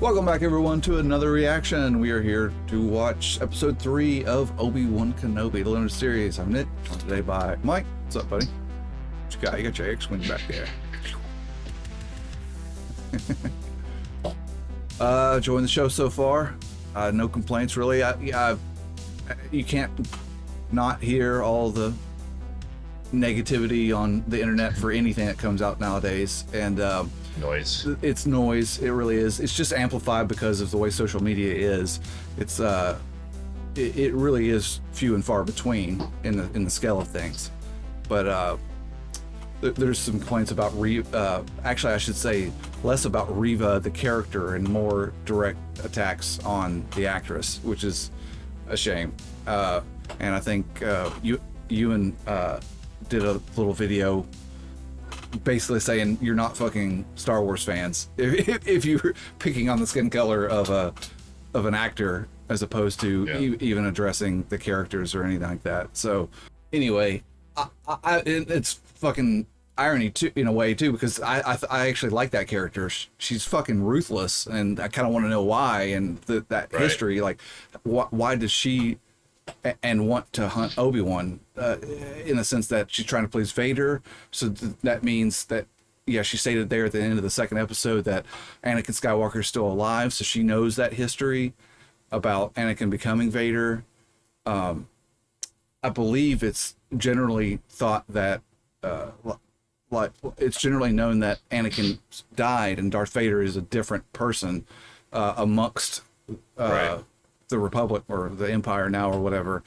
Welcome back, everyone, to another reaction. We are here to watch episode 3 of Obi-Wan Kenobi, the limited series. I'm Nick, joined today by Mike. What's up, buddy? What you got? You got your X-Wing back there. Enjoying the show so far. No complaints, really. You can't not hear all the negativity on the internet for anything that comes out nowadays, and noise. It's noise. It really is. It's just amplified because of the way social media is. It's it really is few and far between in the scale of things. But there's some complaints about actually I should say less about Reva the character and more direct attacks on the actress, which is a shame. And I think you and did a little video basically saying you're not fucking Star Wars fans if you're picking on the skin color of an actor as opposed to even addressing the characters or anything like that. So anyway, it's fucking irony too, in a way too, because I actually like that character. She's fucking ruthless, and I kind of want to know why, and that history, like why does she and want to hunt Obi-Wan, in the sense that she's trying to please Vader. So that means that, yeah, she stated there at the end of the second episode that Anakin Skywalker is still alive, so she knows that history about Anakin becoming Vader. I believe it's generally thought that, like, it's generally known that Anakin died and Darth Vader is a different person amongst the Republic or the Empire now or whatever,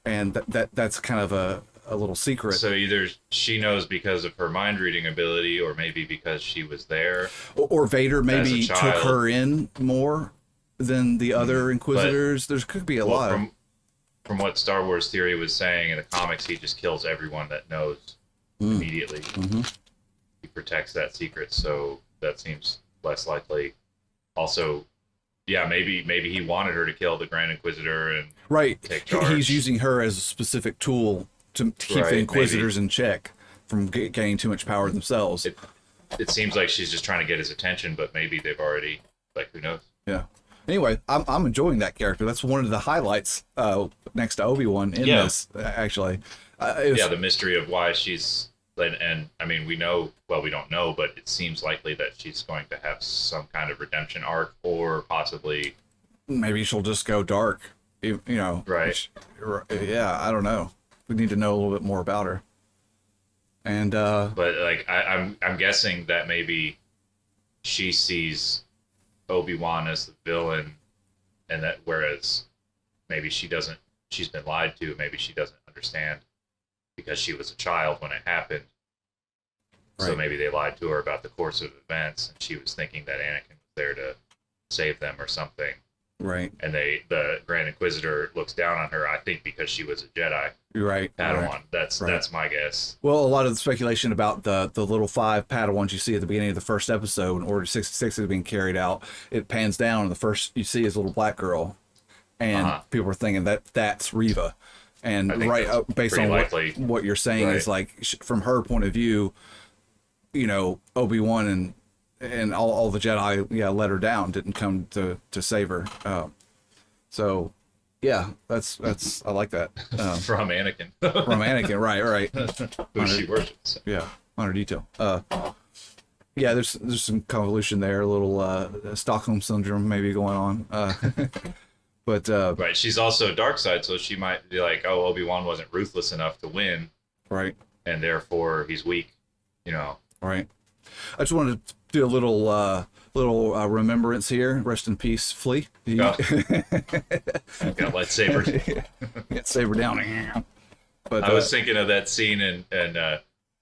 and that's kind of a little secret. So either she knows because of her mind reading ability, or maybe because she was there, or Vader maybe took her in more than the other Inquisitors. There could be a lot. From what Star Wars Theory was saying in the comics, he just kills everyone that knows immediately. He protects that secret, so that seems less likely. Also, yeah, maybe he wanted her to kill the Grand Inquisitor and take charge. He's using her as a specific tool to keep the Inquisitors in check from gaining too much power themselves. It seems like she's just trying to get his attention, but maybe they've already, like, who knows? Yeah. Anyway, I'm enjoying that character. That's one of the highlights next to Obi-Wan in this, actually. The mystery of why she's... And I mean, we don't know, but it seems likely that she's going to have some kind of redemption arc, or possibly maybe she'll just go dark, you know. Right. Yeah, I don't know. We need to know a little bit more about her. And but like I'm guessing that maybe she sees Obi-Wan as the villain, and that whereas maybe she's been lied to, maybe she doesn't understand because she was a child when it happened. Right. So maybe they lied to her about the course of events, and she was thinking that Anakin was there to save them or something. Right. And the Grand Inquisitor looks down on her, I think, because she was a Jedi. Right. Padawan. Right. That's my guess. Well, a lot of the speculation about the little 5 Padawans you see at the beginning of the first episode, when Order 66 is being carried out, it pans down, and the first you see is a little black girl, and people are thinking that's Reva. And based on what you're saying is, like, from her point of view, you know, Obi-Wan and all the Jedi, let her down, didn't come to save her. So, yeah, that's I like that. From Anakin. From Anakin, right. Who she worships. Yeah, honor detail. Yeah, there's some convolution there, a little Stockholm syndrome maybe going on. But right, she's also dark side, so she might be like, oh, Obi-Wan wasn't ruthless enough to win, right, and therefore he's weak, you know. Right. I just wanted to do a little remembrance here. Rest in peace, Flea. Got lightsaber. Get saber down. But I was thinking of that scene, and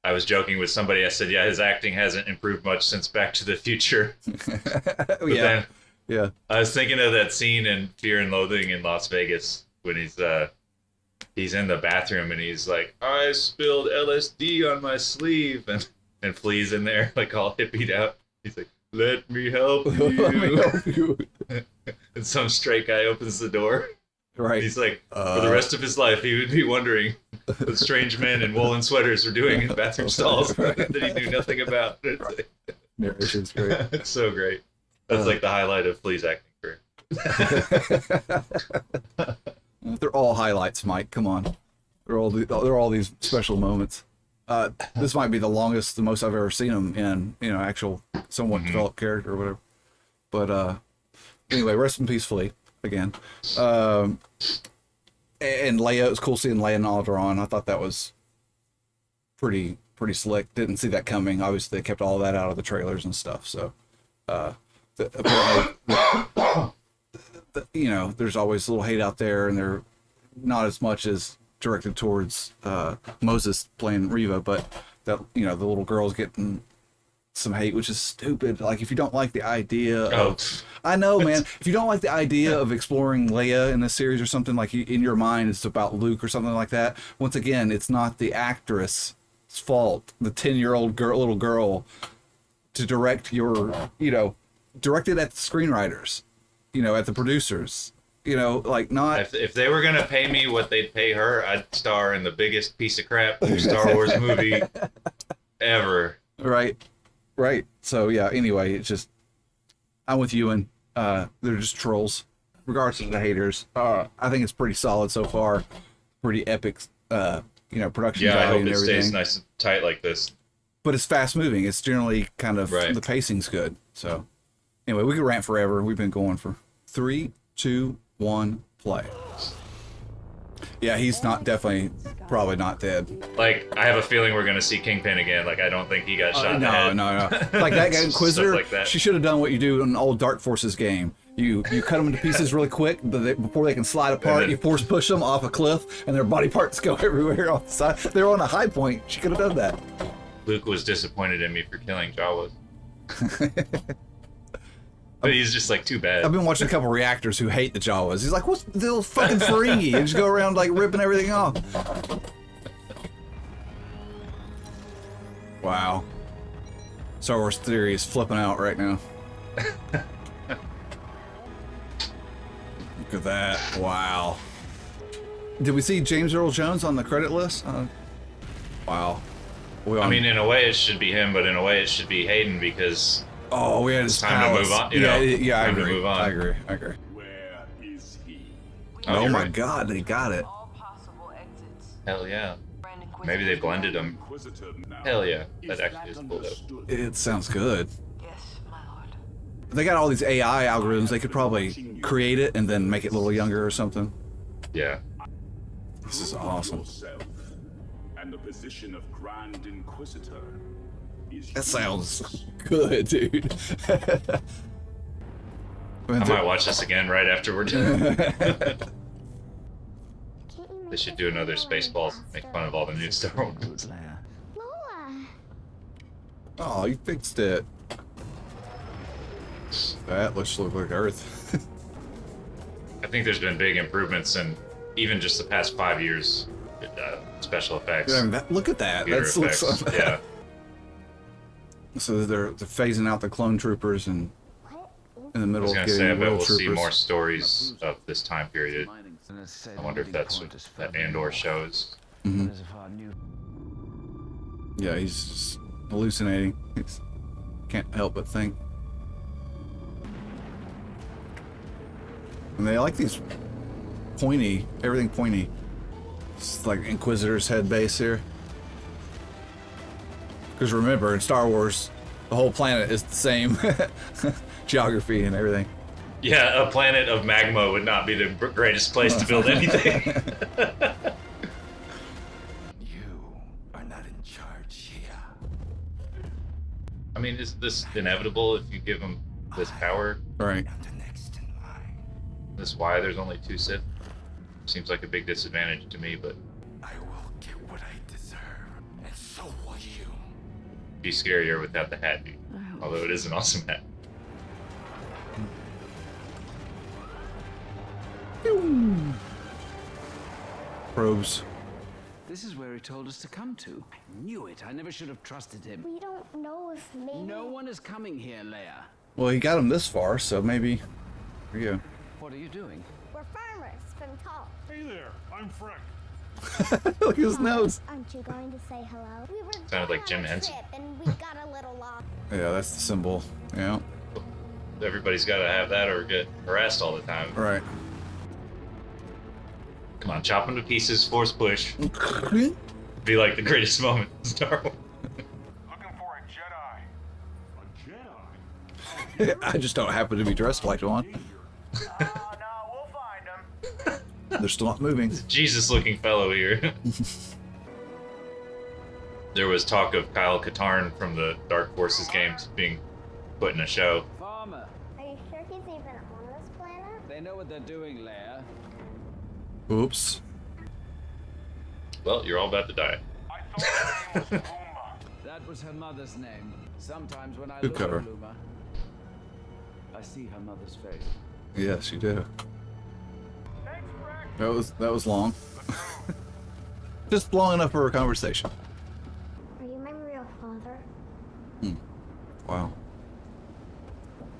I was joking with somebody. I said, yeah, his acting hasn't improved much since Back to the Future. Yeah. I was thinking of that scene in Fear and Loathing in Las Vegas when he's in the bathroom and he's like, I spilled LSD on my sleeve, and Flea's in there like all hippied out. He's like, let me help you. And some straight guy opens the door. Right. He's like, for the rest of his life, he would be wondering what strange men in woolen sweaters were doing in bathroom stalls that he knew nothing about. Narration's great. It's so great. That's like the highlight of Flea's acting career. They're all highlights, Mike. Come on. They're all these special moments. This might be the most I've ever seen him in, actual somewhat developed character or whatever. But anyway, rest in peace, Flea, again. And Leia, it was cool seeing Leia and Alderaan. I thought that was pretty slick. Didn't see that coming. Obviously, they kept all that out of the trailers and stuff. So, apparently, there's always a little hate out there, and they're not as much as directed towards Moses playing Reva, but that the little girl's getting some hate, which is stupid. Like, if you don't like the idea of, I know, man, if you don't like the idea of exploring Leia in this series or something, like in your mind it's about Luke or something like that, once again, it's not the actress' fault, the 10-year-old little girl, to direct direct it at the screenwriters, at the producers, like not. If they were gonna pay me what they'd pay her, I'd star in the biggest piece of crap Star Wars movie ever. Right. So yeah. Anyway, it's just I'm with you, and they're just trolls, regardless of the haters. I think it's pretty solid so far. Pretty epic. Production Yeah, I value hope and it everything. stays nice and tight like this. But it's fast moving. It's generally kind of Right. the pacing's good. So anyway, we could rant forever. We've been going for 3, 2, 1, play. Yeah, he's probably not dead. Like, I have a feeling we're gonna see Kingpin again. Like, I don't think he got shot in the head. No. Like that guy Inquisitor, Stuff like that. she should have done what you do in an old Dark Forces game. You cut them into pieces really quick, but before they can slide apart, then- you force push them off a cliff, and their body parts go everywhere off the side. They're on a high point. She could have done that. Luke was disappointed in me for killing Jawas. But he's just like, too bad. I've been watching a couple reactors who hate the Jawas. He's like, what's the little fucking Ferengi? And just go around like ripping everything off. Wow. Star Wars Theory is flipping out right now. Look at that. Wow. Did we see James Earl Jones on the credit list? Wow. I mean, in a way it should be him, but in a way it should be Hayden, because Oh, we had his time to palace. move on, Yeah, I time to agree. move on. I agree. Where is he? Oh, Oh you're my right. God, they got it. All possible exits. Hell yeah. Grand Maybe they Inquisitor. blended them. Inquisitor now. Hell yeah. Is That actually is cool though. understood? It sounds good. Yes, my lord. They got all these AI algorithms. They could probably create it and then make it a little younger or something. Yeah. This is Prove awesome. yourself, and the position of Grand Inquisitor is That yours. sounds good, dude. I might watch this again right after we're done. They should do another Spaceballs, make fun of all the new Star Wars. Lola. Oh, you fixed it. That looks like Earth. I think there's been big improvements in even just the past 5 years. Special effects. I mean, look at that. Computer That looks. effects. Yeah. So they're phasing out the clone troopers and in the I middle was of gonna getting say, I the bet real we'll troopers. see more stories of this time period. I wonder if that's what that Andor shows. Mhm. Yeah, he's just hallucinating. He's can't help but think. And they like these pointy, everything pointy. It's like Inquisitor's head base here. Because remember, in Star Wars, the whole planet is the same geography and everything. Yeah, a planet of magma would not be the greatest place to build anything. You are not in charge here. I mean, is this inevitable if you give them this power? Right. I'm the next in line. This is why there's only 2 Sith? Seems like a big disadvantage to me, but I will get what I deserve, and so will you. be scarier without the hat, dude. Although it is an awesome hat. Probes. This is where he told us to come to. I knew it. I never should have trusted him. We don't know if maybe. No one is coming here, Leia. Well, he got him this far, so maybe. Here you What are you doing? We're farmers from Tall. Hey there, I'm Frank. go. Look at his nose. Aren't you going to say hello? We were Sounded like going Jim on a Henson. trip and we got a little lost. Yeah, that's the symbol. Yeah. everybody's got to have that or get harassed all the time. Right. Come on, chop them to pieces, force push. Be like the greatest moment in Star Wars. Looking for a Jedi. A Jedi? I just don't happen to be dressed like one. No, we'll find him. They're still not moving. Jesus-looking fellow here. There was talk of Kyle Katarn from the Dark Forces games being put in a show. Farmer, Are you sure he's even on this planet? they know what they're doing, Leia. Oops. Well, you're all about to die. I thought her name was Uma. That was her mother's name. Sometimes when I Good look cover. at Luma, I see her mother's face. Yes, you do. Thanks, Rex. That was long. Just long enough for a conversation. Are you my real father? Wow.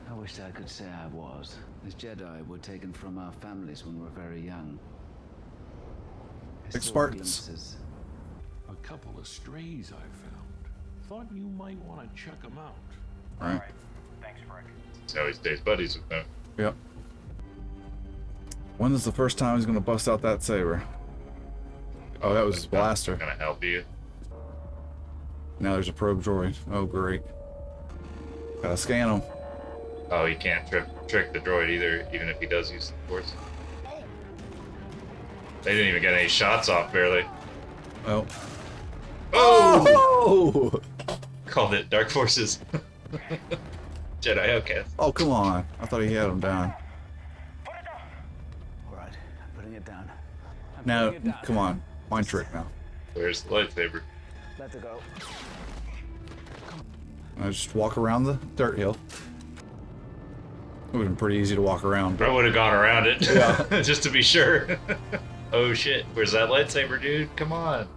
I wish I could say I was. As Jedi were taken from our families when we were very young. I Like saw Spartans. glimpses. A couple of strays I found. Thought you might want to check them out. Right. Thanks, Frank. That's how he stays buddies with them. Yep. When is the first time he's gonna bust out that saber? Oh, that was his blaster. Gonna help you. Now there's a probe droid. Oh, great. Gotta scan him. Oh, he can't trick the droid either, even if he does use the Force. They didn't even get any shots off, barely. Oh. Oh! Oh! Called it Dark Forces. Jedi Outcast. Oh, come on. I thought he had him down. All right, I'm putting it down. I'm Now, putting it down. come on. Mind trick now. Where's the lightsaber? Let it go. I just walk around the dirt hill. It would have been pretty easy to walk around. I But would have gone around it, Yeah. just to be sure. Oh shit, where's that lightsaber, dude? Come on.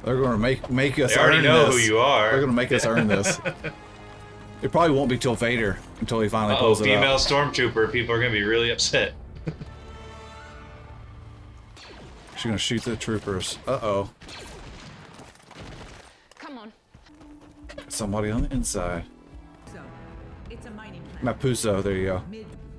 they're going to make us They already earn know this. who you are. They're going to make us earn this. It probably won't be till Vader until he finally Oh, pulls it female out. stormtrooper. People are gonna be really upset. She's going to shoot the troopers. Uh-oh. Come on. Somebody on the inside. So, it's a mining plant. Mapuso, there you go.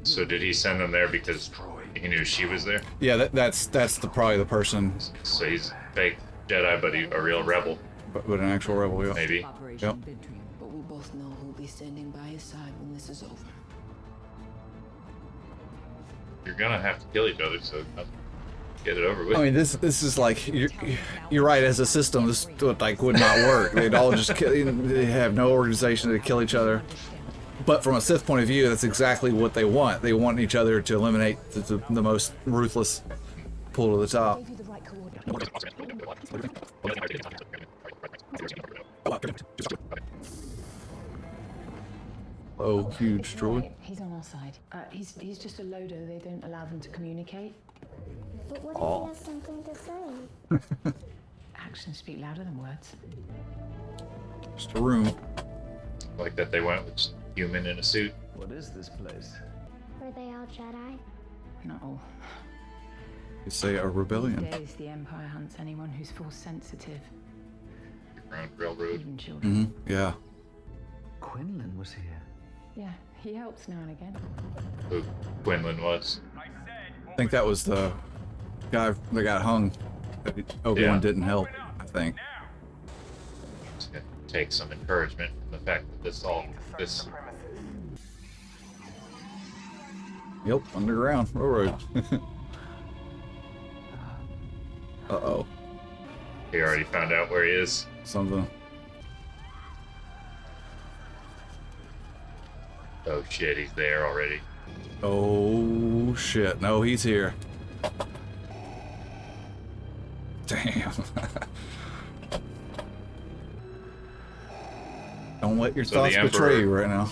So did he send them there because he knew she was there? Yeah, that's probably the person, So he's fake Jedi, but a real rebel, but an actual rebel. Yeah. maybe. Operation Yep. Vidrium. But we both know who'll be standing by his side when this is over. You're gonna have to kill each other, so get it over with. I mean, this is like you're right. As a system, this would not work. They'd all just they have no organization to kill each other. But from a Sith point of view, that's exactly what they want. They want each other to eliminate the most ruthless pull to the top. Gave you the right coordinates. Oh, huge droid. He's on our side. He's just a loader. They don't allow them to communicate. But what if Oh. he has something to say? Actions speak louder than words. Just a room. Like that they went with just human in a suit. What is this place? Were they all Jedi? Not all. You say a rebellion. Days the Empire hunts anyone who's force sensitive, Around railroad. even children. Yeah. Quinlan was here. Yeah, he helps now and again. Who Quinlan was. I think that was the guy that got hung. That Obi-Wan Yeah. didn't help, I think. It's gonna take some encouragement from the fact that this Yep, underground railroad. Uh-oh. he already found out where he is. Something. Oh shit, he's there already. Oh, shit. No, he's here. Damn. Don't let your So the thoughts betray Emperor- you right now.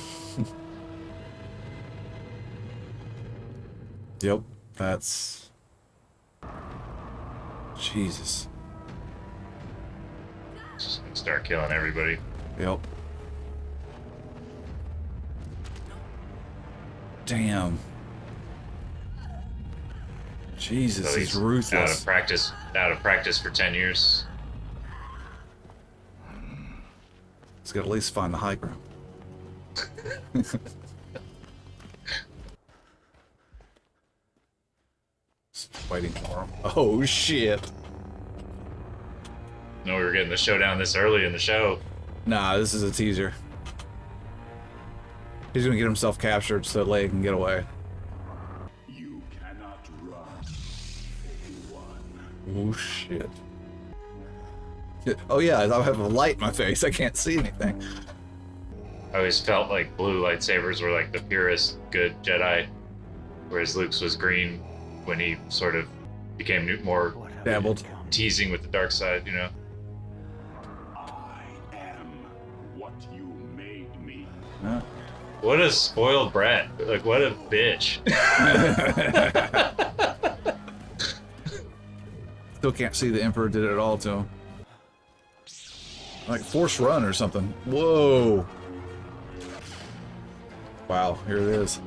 Yep, that's... Jesus. Just gonna start killing everybody. Yep. Damn. Jesus, So he's out ruthless. of practice for 10 years. He's got to at least find the high ground. waiting for him. Oh shit! No, we were getting the showdown this early in the show. Nah, this is a teaser. He's gonna get himself captured so Leia can get away. You cannot run, Obi-Wan. Oh shit! Oh yeah, I have a light in my face. I can't see anything. I always felt like blue lightsabers were like the purest good Jedi, whereas Luke's was green when he sort of became more Dabbled. teasing with the dark side, you know? I am what you made me. Huh? What a spoiled brat. Like, what a bitch. Still can't see the Emperor did it all to him. Like force run or something. Whoa. Wow, here it is.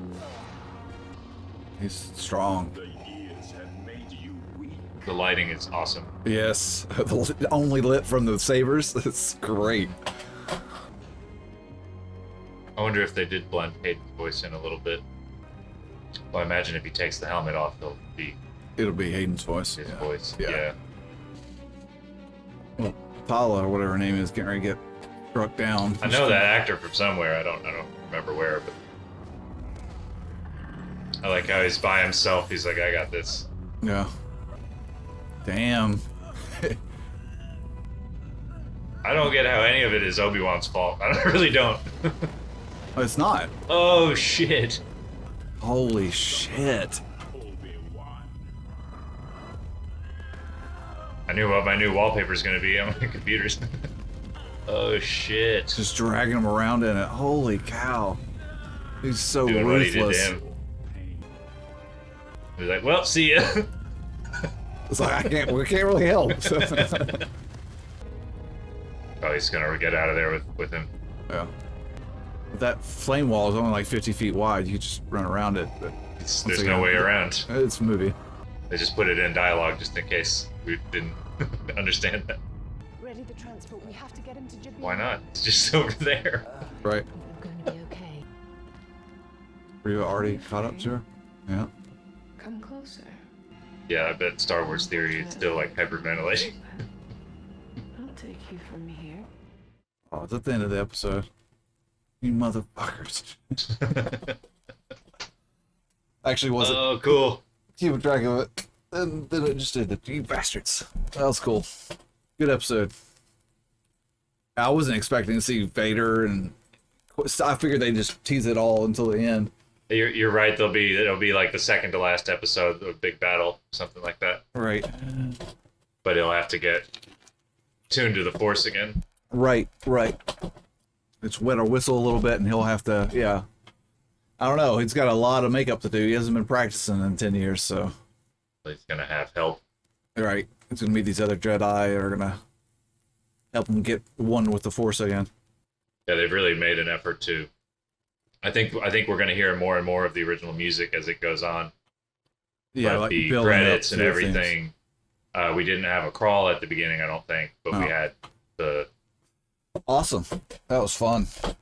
He's strong. The years have made you weak. The lighting is awesome. Yes, only lit from the sabers. It's great. I wonder if they did blend Hayden's voice in a little bit. Well, I imagine if he takes the helmet off, it'll be It'll be Hayden's voice. his Yeah. voice. Yeah. Yeah. Well, Tala or whatever her name is getting ready to get struck down. I know that actor from somewhere. I don't remember where, but I like how he's by himself. He's like, I got this. Yeah. Damn. I don't get how any of it is Obi-Wan's fault. I really don't. Oh, it's not. Oh shit. Holy shit. Obi-Wan. I knew what my new wallpaper is gonna be on my computers. Oh shit. Just dragging him around in it. Holy cow. He's so Doing what he did to ruthless. him. He's like, well, see ya. It's like we can't really help. Oh, he's gonna get out of there with him. Yeah. But that flame wall is only like 50 feet wide. You can just run around it. But There's no way around. It's a movie. They just put it in dialogue just in case we didn't understand that. Ready the transport. We have to get him to Jabin. Why not? It's just over there. Right. I'm going to be okay. Were you already caught up to her? Yeah. Come closer. Yeah, I bet Star Wars theory is still like hyperventilating. I'll take you from here. Oh, it's at the end of the episode. You motherfuckers. Actually, wasn't. Oh, cool. Keeping track of it. And then it just did it. You bastards. That was cool. Good episode. I wasn't expecting to see Vader, and I figured they'd just tease it all until the end. You're right. It'll be like the second to last episode, a big battle, something like that. Right. But he'll have to get tuned to the Force again. Right. It's wet or whistle a little bit, and he'll have to, yeah. I don't know. He's got a lot of makeup to do. He hasn't been practicing in 10 years, so. He's gonna have help. Right. It's gonna meet these other Jedi that are gonna help him get one with the Force again. Yeah, they've really made an effort to. I think we're gonna hear more and more of the original music as it goes on. Yeah, but like the building credits up and to things. everything. We didn't have a crawl at the beginning, I don't think, but we Oh. had the. Awesome. That was fun. So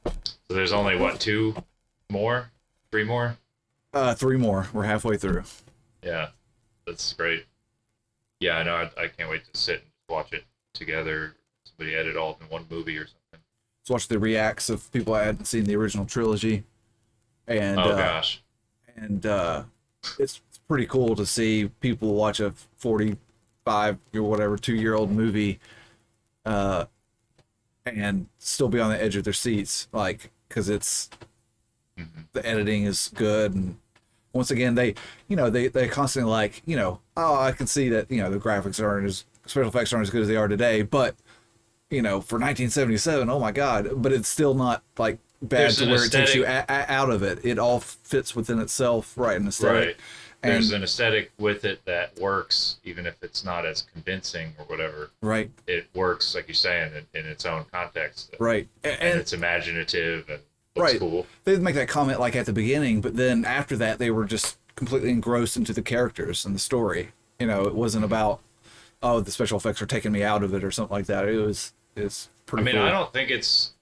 there's only what, 3 more? 3 more. We're halfway through. Yeah, that's great. Yeah, I know. I can't wait to sit and watch it together. Somebody edit all in one movie or something. Let's watch the reacts of people that hadn't seen the original trilogy. And Oh gosh. and it's pretty cool to see people watch a 45 or whatever 2-year-old movie and still be on the edge of their seats, like, because it's the editing is good, and once again they constantly like, oh, I can see that, the graphics aren't as special effects aren't as good as they are today, but for 1977, oh my god, but it's still not like bad There's to an where it takes you aesthetic. out of it. It all fits within itself, right? In aesthetic. Right. There's And- an aesthetic with it that works, even if it's not as convincing or whatever. Right, It works, like you're saying, in its own context. right, And it's imaginative and looks right. cool. They'd make that comment like at the beginning, but then after that, they were just completely engrossed into the characters and the story. It wasn't about, oh, the special effects are taking me out of it or something like that. It's pretty. I mean, cool. I don't think it's,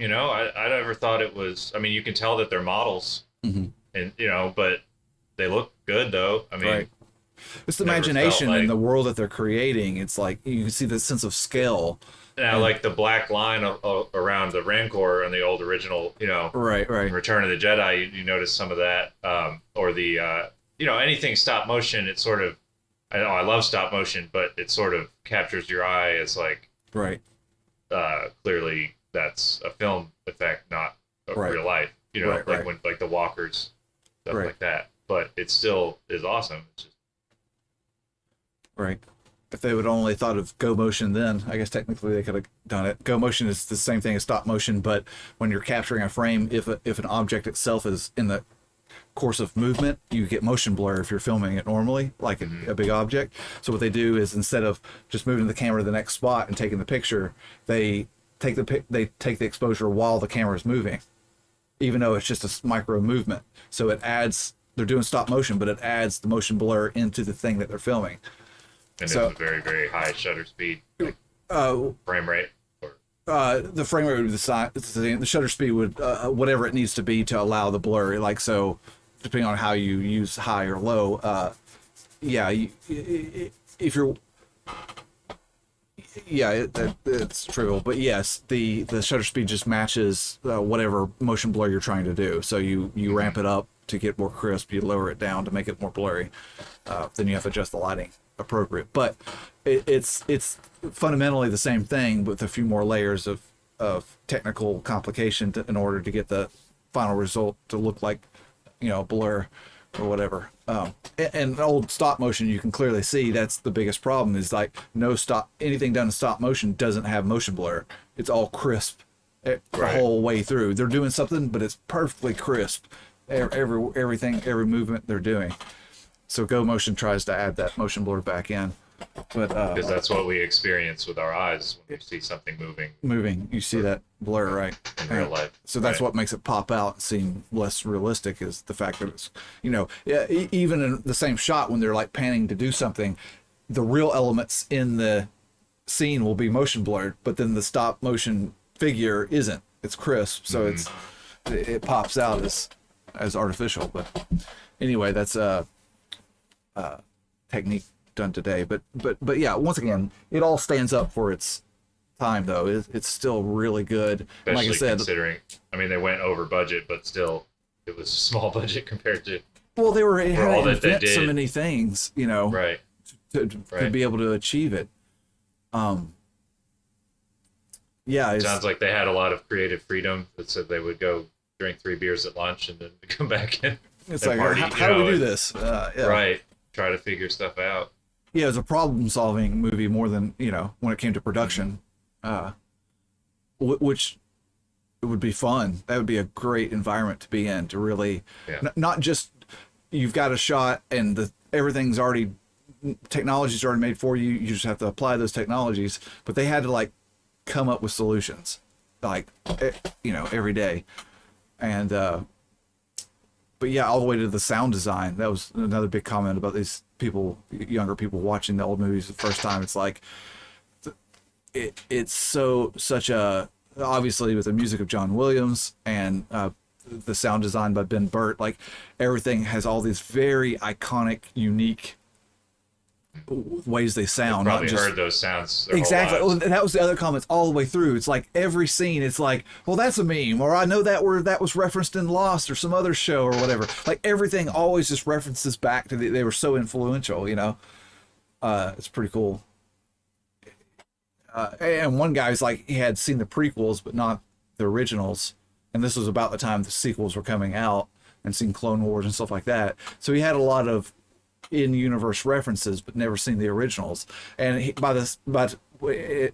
I never thought it was. I mean, you can tell that they're models, Mhm. and but they look good though. I mean, Right. It's the never felt imagination like- and the world that they're creating. It's like you can see the sense of scale. Now, like the black line around the Rancor and the old original, Right. in Return of the Jedi, you notice some of that, or the, anything stop motion. It's sort of, I love stop motion, but it sort of captures your eye as like, Right. Clearly that's a film effect, not Right. real life. Right, like right. when like the walkers, stuff Right. like that. But it still is awesome. It's just, Right. If they would only thought of go motion then, I guess technically they could have done it. Go motion is the same thing as stop motion, but when you're capturing a frame, if an object itself is in the course of movement, you get motion blur if you're filming it normally, like a big object. So what they do is instead of just moving the camera to the next spot and taking the picture, they take the exposure while the camera is moving, even though it's just a micro movement. So it adds, they're doing stop motion, but it adds the motion blur into the thing that they're filming. and So- it's a very, very high shutter speed, like frame rate. The frame rate would be the shutter speed would whatever it needs to be to allow the blur. Like, so depending on how you use high or low, if you're it's trivial, but yes, the shutter speed just matches whatever motion blur you're trying to do. So you ramp it up to get more crisp, you lower it down to make it more blurry, then you have to adjust the lighting appropriate. But it's fundamentally the same thing with a few more layers of technical complication in order to get the final result to look like, blur or whatever. And old stop motion, you can clearly see that's the biggest problem is like anything done in stop motion doesn't have motion blur. It's all crisp the whole way through. They're doing something, but it's perfectly crisp. Every movement they're doing. So Go Motion tries to add that motion blur back in, but Because that's what we experience with our eyes when we see something moving you see that blur, right? in real life. So that's Right. what makes it pop out and seem less realistic is the fact that it's, even in the same shot when they're like panning to do something, the real elements in the scene will be motion blurred, but then the stop motion figure isn't. It's crisp, so it pops out as artificial. But anyway, that's technique done today. But yeah, once again, it all stands up for its time though. It's still really good. And Especially like I said, considering, they went over budget, but still, it was a small budget compared to well, they were all having to that they invent so did. many things, right. to Right. be able to achieve it. Yeah, it's, Sounds like they had a lot of creative freedom. That said they would go drink 3 beers at lunch and then come back in. it's and like party, how do we do this? Yeah. Right. Try to figure stuff out. Yeah, it was a problem-solving movie more than when it came to production, which it would be fun. That would be a great environment to be in. To really, not just you've got a shot and technology's already made for you. You just have to apply those technologies. But they had to come up with solutions, every day, and but yeah, all the way to the sound design. That was another big comment about these younger people watching the old movies the first time. It's like, it's such a, obviously with the music of John Williams and the sound design by Ben Burt, everything has all these very iconic, unique ways they sound. Probably not just, heard those sounds their exactly. whole Well, lives. and that was the other comments all the way through. It's like every scene, it's like, well, that's a meme, or I know that word that was referenced in Lost or some other show or whatever. Like everything always just references back to they were so influential, It's pretty cool. And one guy's like, he had seen the prequels but not the originals, and this was about the time the sequels were coming out, and seen Clone Wars and stuff like that. So he had a lot of in-universe references, but never seen the originals. And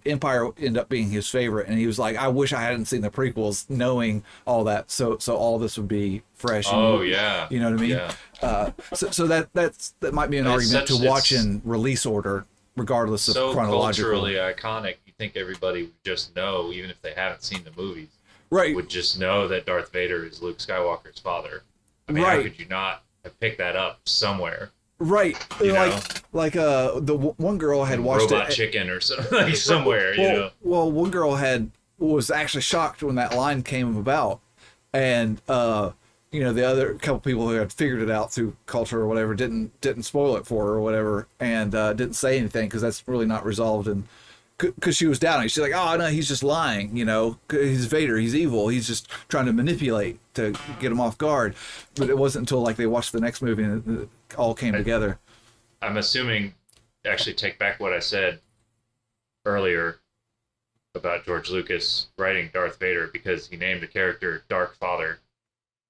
Empire ended up being his favorite, and he was like, "I wish I hadn't seen the prequels, knowing all that. So all this would be fresh." Oh yeah, you know what I mean. Yeah. So that might be an It's argument such- to watch in release order, regardless of so chronological. culturally iconic. You think everybody would just know, even if they haven't seen the movies, Right. would just know that Darth Vader is Luke Skywalker's father. How Right. could you not have picked that up somewhere? Right. You The one girl had watched Robot it. Chicken or something, somewhere, Well, one girl was actually shocked when that line came about, and the other couple people who had figured it out through culture or whatever didn't spoil it for her or whatever, and didn't say anything because that's really not resolved. And because she was doubting, she's like, "Oh no, he's just lying. He's Vader. He's evil. He's just trying to manipulate to get him off guard." But it wasn't until like they watched the next movie and it all came together. I'm assuming, actually, take back what I said earlier about George Lucas writing Darth Vader, because he named the character Dark Father.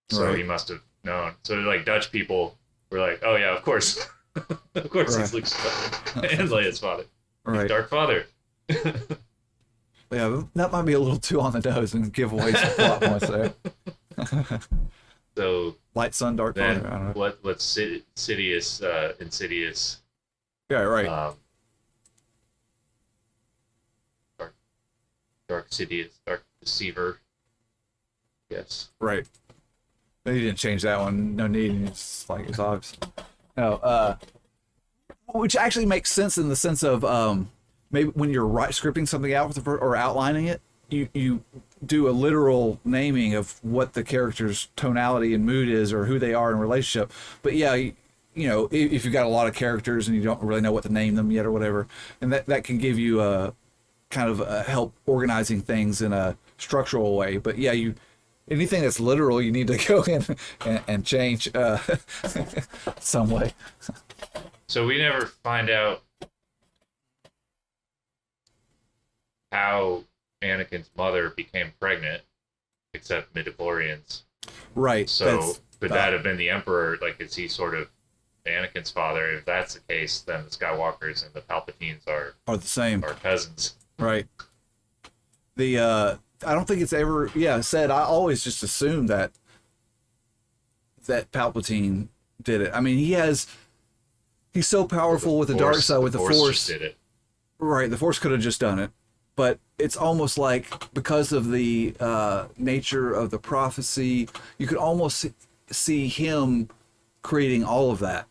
So Right. he must have known. So like Dutch people were like, "Oh yeah, of course, of course Right. he's Luke's father and Leia's father, Right. He's Dark Father." Yeah, that might be a little too on the nose and give away some plot points there. So Light Sun, Dark then, Father. I don't know. what's Insidious? Yeah, right. Dark Sidious, Dark Deceiver. Yes. Right. They didn't change that one. No need. It's like it's obvious. No. Which actually makes sense in the sense of maybe when you're scripting something out with or outlining it, you do a literal naming of what the character's tonality and mood is or who they are in relationship. But yeah, if you've got a lot of characters and you don't really know what to name them yet or whatever, and that can give you a kind of help organizing things in a structural way. But yeah, anything that's literal, you need to go in and change some way. So we never find out how Anakin's mother became pregnant, except midichlorians. Right. So could that have been the Emperor? Like, is he sort of Anakin's father? If that's the case, then the Skywalkers and the Palpatines are the same. Are cousins. Right. I don't think it's ever said. I always just assumed that Palpatine did it. I mean, he's so powerful with the dark side, with the Force. Did it. Right, the Force could have just done it, but it's almost like because of the nature of the prophecy, you could almost see him creating all of that,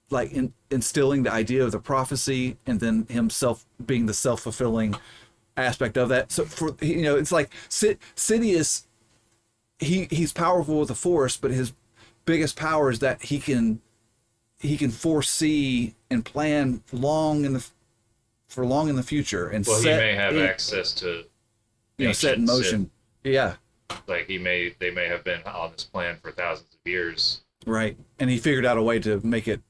like instilling the idea of the prophecy, and then himself being the self-fulfilling aspect of that. So for it's like Sidious. He's powerful with the Force, but his biggest power is that he can foresee and plan long in the future, and he may have access to set in motion. Sith. Yeah, like they may have been on this plan for thousands of years. Right, and he figured out a way to make it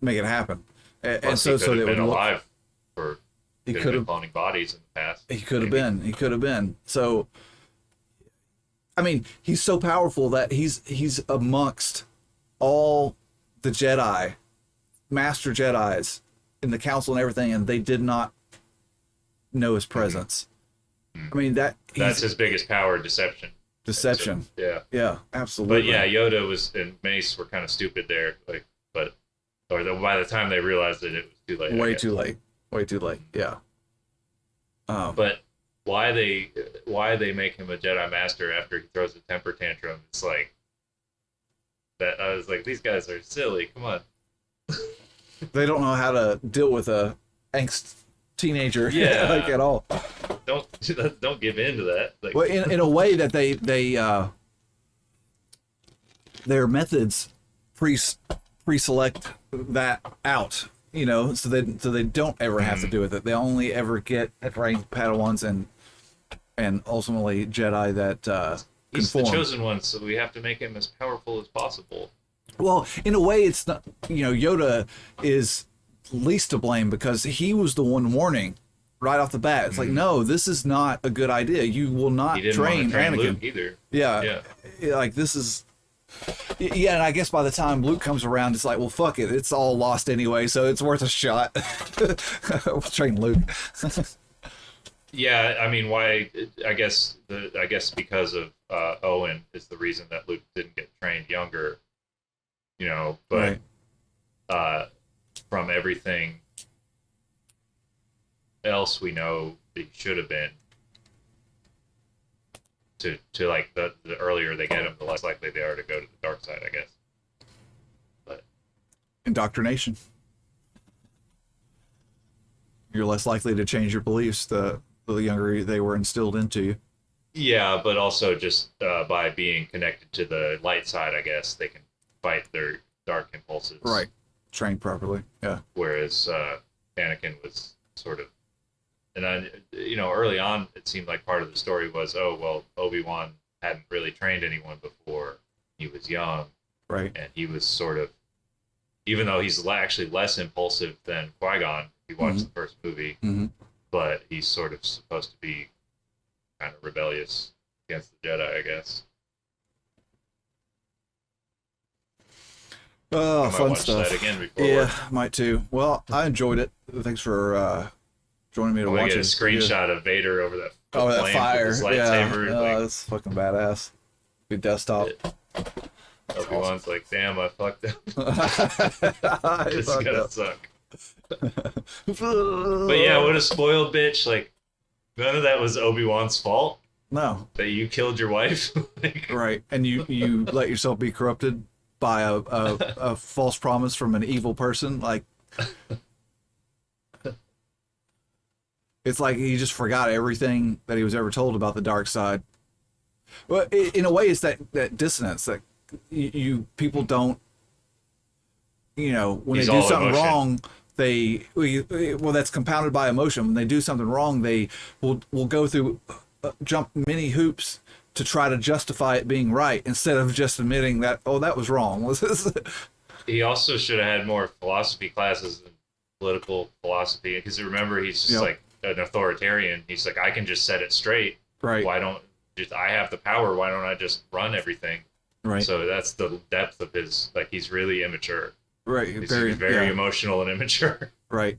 happen. And Plus, so he could have been would alive for. He could have been cloning bodies in the past. He could have been. He could have been. So, I mean, he's so powerful that he's amongst all the Jedi, Master Jedis in the Council and everything, and they did not know his presence. I mean, that's his biggest power, deception. Deception. So, yeah, absolutely. But yeah, Yoda and Mace were kind of stupid there. By the time they realized it was too late. Way too late. Yeah. But why they make him a Jedi Master after he throws a temper tantrum? It's like that. I was like, these guys are silly. Come on. They don't know how to deal with a angst teenager. Yeah. like at all. Don't give in to that. Like, Well, in a way that they their methods pre-select that out, so they don't ever have to do with it. They only ever get at ranked Padawans and ultimately Jedi that he's conform. the chosen one, so we have to make him as powerful as possible. Well, in a way, it's not. Yoda is least to blame because he was the one warning right off the bat. It's like, no, this is not a good idea. You will not He didn't train want to train Anakin Luke either. Yeah. Like this is. Yeah, and I guess by the time Luke comes around, it's like, well, fuck it, it's all lost anyway, so it's worth a shot. We'll train Luke. Yeah, I mean, why? I guess because of Owen is the reason that Luke didn't get trained younger. But from everything else we know, it should have been. To like the earlier they get them, the less likely they are to go to the dark side, I guess. But Indoctrination. You're less likely to change your beliefs the younger they were instilled into you. Yeah, but also just by being connected to the light side, I guess they can fight their dark impulses. Right. Trained properly. Yeah. Whereas Anakin was sort of, and early on it seemed like part of the story was, oh well, Obi-Wan hadn't really trained anyone before. He was young, Right. and he was sort of, even though he's actually less impulsive than Qui-Gon, if you watch the first movie, but he's sort of supposed to be kind of rebellious against the Jedi, I guess. Oh, I might fun watch stuff. that again before Yeah, work. might too. Well, I enjoyed it. Thanks for joining me to I want watch to it. get a screenshot of Vader over that Oh, that flame fire. with his Yeah. lightsaber. Oh, Like, that's fucking badass. Good desktop. Obi-Wan's like, damn, I fucked up. I This is fucked gonna up. suck. But yeah, what a spoiled bitch. Like, none of that was Obi-Wan's fault. No. That you killed your wife. Like, Right. And you let yourself be corrupted by a false promise from an evil person. Like, it's like he just forgot everything that he was ever told about the dark side. Well, in a way, it's that dissonance that people don't, when He's they do all something emotion. wrong, well, that's compounded by emotion. When they do something wrong, they will go through, jump many hoops to try to justify it being right instead of just admitting that, oh, that was wrong. he also should have had more philosophy classes and political philosophy, because remember, he's just Yep. like an authoritarian. He's like, I can just set it straight. Right. Why don't I have the power? Why don't I just run everything? Right. So that's the depth of his, like, he's really immature. Right. He's Very very yeah, emotional and immature. right.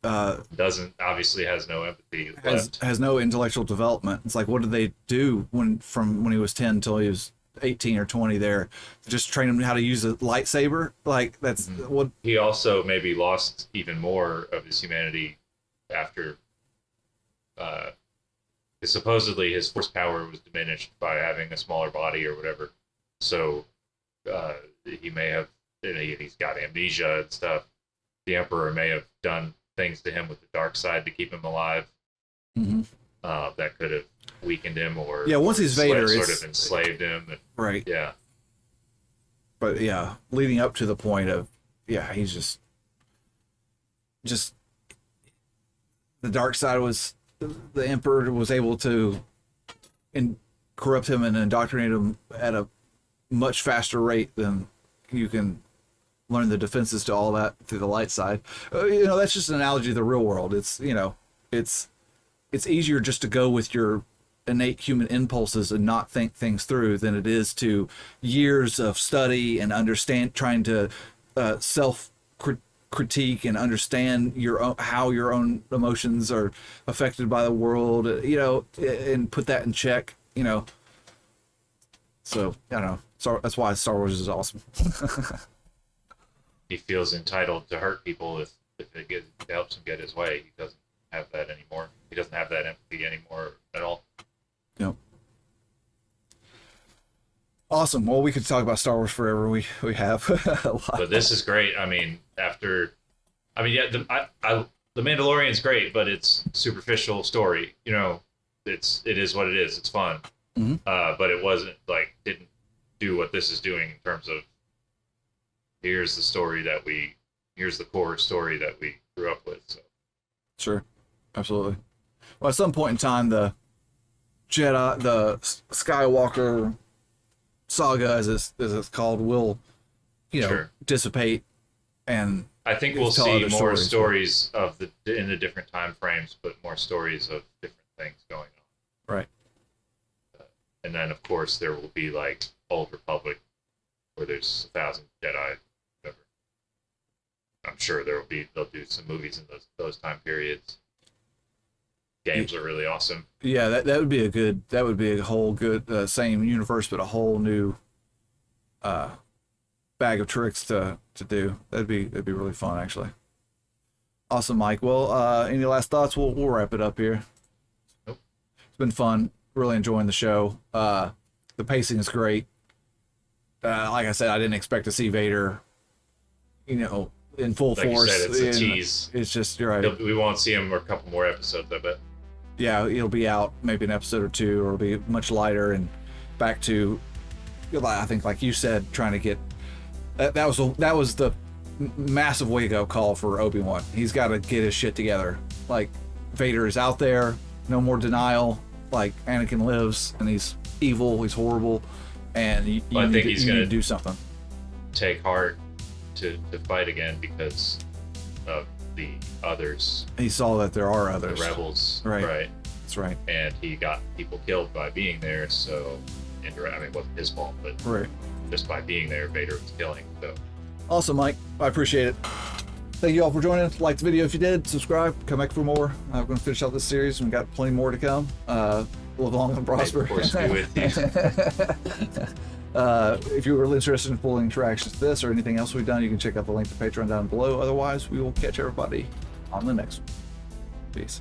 Obviously has no empathy left. Has no intellectual development. It's like, what did they do from when he was 10 till he was 18 or 20 there? Just train him how to use a lightsaber? Like, that's what. He also maybe lost even more of his humanity after, because supposedly his force power was diminished by having a smaller body or whatever. So he may have, he's got amnesia and stuff. The Emperor may have done things to him with the dark side to keep him alive. That could have weakened him, or Yeah, once he's Vader, sort it's of enslaved him. And, right. yeah, But yeah, leading up to the point of, he's just the dark side was, the Emperor was able to corrupt him and indoctrinate him at a much faster rate than you can learn the defenses to all that through the light side. That's just an analogy to the real world. It's it's easier just to go with your innate human impulses and not think things through than it is to years of study and trying to self critique and understand how your own emotions are affected by the world, and put that in check, So I don't know. So that's why Star Wars is awesome. he feels entitled to hurt people if it helps him get his way. He doesn't have that anymore. He doesn't have that empathy anymore at all. Yep. Awesome. Well, we could talk about Star Wars forever. We have a lot. But this is great. The Mandalorian's great, but it's superficial story. It is what it is. It's fun. But it wasn't didn't do what this is doing in terms of here's the core story that we grew up with. So. Sure. Absolutely. Well, at some point in time, the Skywalker saga, as it's called, will, Sure. dissipate, and I think we'll tell see other more stories. in the different time frames, but more stories of different things going on. Right. And then, of course, there will be Old Republic, where there's 1,000 Jedi, whatever. I'm sure they'll do some movies in those time periods. Games are really awesome. Yeah, that would be a whole good same universe, but a whole new bag of tricks to do. That'd be really fun, actually. Awesome, Mike. Well, any last thoughts? We'll wrap it up here. Nope. It's been fun. Really enjoying the show. The pacing is great. Like I said, I didn't expect to see Vader, in full Like force. you said, it's a tease. It's just, you're right. We won't see him for a couple more episodes, I bet. yeah, it'll be out maybe an episode or two, or it'll be much lighter and back to, I think, like you said, trying to get that was the massive wake up call for Obi-Wan. He's got to get his shit together. Like, Vader is out there, no more denial. Like, Anakin lives and he's evil, he's horrible, and you need to do something. Take heart to fight again because of the others. He saw that there are others. The rebels. Right. That's right. And he got people killed by being there, so I mean, it wasn't his fault, but just by being there, Vader was killing. So awesome, Mike. I appreciate it. Thank you all for joining. Like the video if you did. Subscribe. Come back for more. We're going to finish out this series, and we've got plenty more to come. Live long and prosper. Of course, be with you. If you were interested in full interactions to this or anything else we've done, you can check out the link to Patreon down below. Otherwise, we will catch everybody on the next one. Peace.